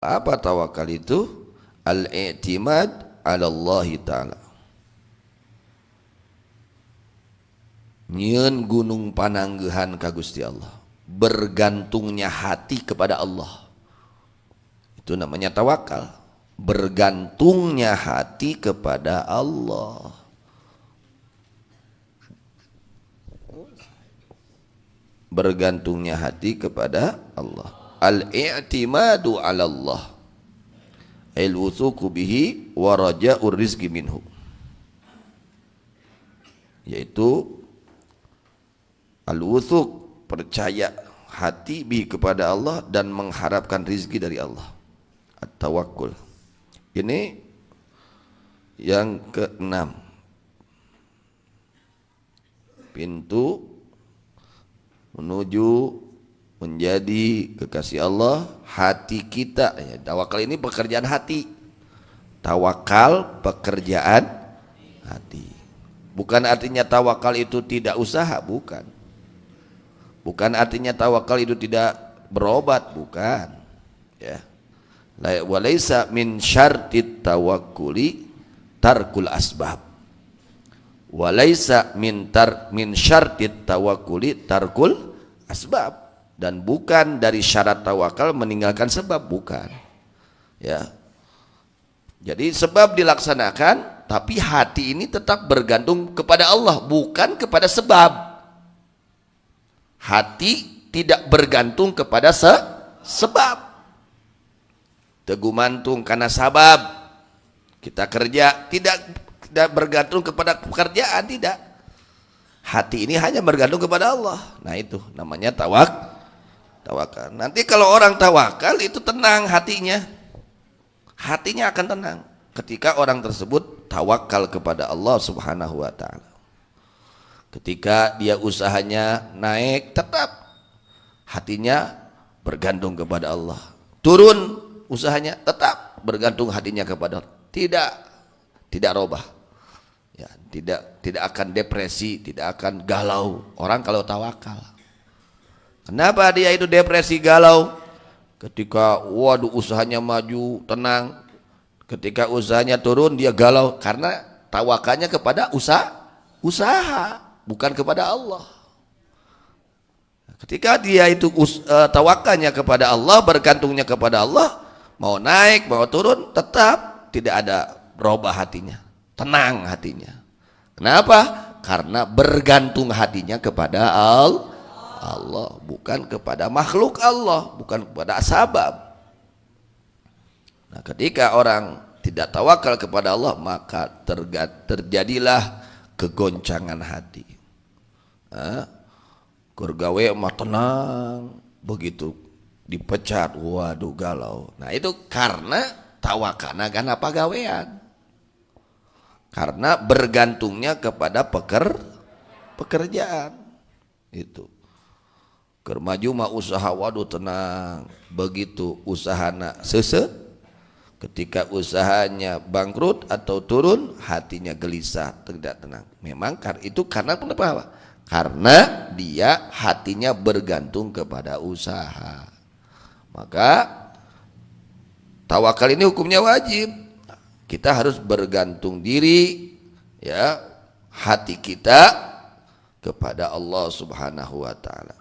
Apa tawakal itu? Al-i'timad 'ala Allah Ta'ala. Nyieun gunung pananggehan ka Gusti Allah. Bergantungnya hati kepada Allah. Itu namanya tawakal. Bergantungnya hati kepada Allah. Bergantungnya hati kepada Allah. Al-i'timadu 'ala Allah. Al-wuthuqu bihi wa raja'ur rizqi minhu. Yaitu al-wuthuq, percaya hati bihi kepada Allah dan mengharapkan rizki dari Allah. At-tawakkul. Ini yang keenam. Pintu menuju menjadi kekasih Allah, hati kita. Tawakal ini pekerjaan hati. Tawakal pekerjaan hati. Bukan artinya tawakal itu tidak usaha, bukan. Bukan artinya tawakal itu tidak berobat, bukan. Ya. Walaisa min syartit tawakkuli tarkul asbab. Walaisa min syartit tawakkuli tarkul asbab. Dan bukan dari syarat tawakal meninggalkan sebab, bukan. Ya. Jadi sebab dilaksanakan, tapi hati ini tetap bergantung kepada Allah, bukan kepada sebab. Hati tidak bergantung kepada sebab. Tegumantung karena sabab. Kita kerja tidak bergantung kepada pekerjaan, tidak. Hati ini hanya bergantung kepada Allah. Nah itu namanya tawakal. Nanti kalau orang tawakal itu tenang hatinya. Hatinya akan tenang ketika orang tersebut tawakal kepada Allah Subhanahu wa taala. Ketika dia usahanya naik, tetap hatinya bergantung kepada Allah. Turun usahanya, tetap bergantung hatinya kepada Allah. Tidak robah. Ya, tidak akan depresi, tidak akan galau orang kalau tawakal. Kenapa dia itu depresi, galau? Ketika waduh usahanya maju, tenang. Ketika usahanya turun dia galau karena tawakalnya kepada usaha, bukan kepada Allah. Ketika dia itu tawakalnya kepada Allah, bergantungnya kepada Allah, mau naik, mau turun, tetap tidak ada berubah hatinya, tenang hatinya. Kenapa? Karena bergantung hatinya kepada Allah, bukan kepada makhluk Allah, bukan kepada sabab. Nah, ketika orang tidak tawakal kepada Allah, maka terjadilah kegoncangan hati. Kurgawe mah tenang, begitu dipecat, waduh galau. Nah itu karena tawakalna kan apa gawean? Karena bergantungnya kepada pekerjaan itu. Kermaju mah usaha, waduh tenang. Begitu usahana seset, ketika usahanya bangkrut atau turun, hatinya gelisah, tidak tenang. Memang itu karena apa? Karena dia hatinya bergantung kepada usaha. Maka tawakal ini hukumnya wajib. Kita harus bergantung diri, ya, hati kita kepada Allah Subhanahu wa taala.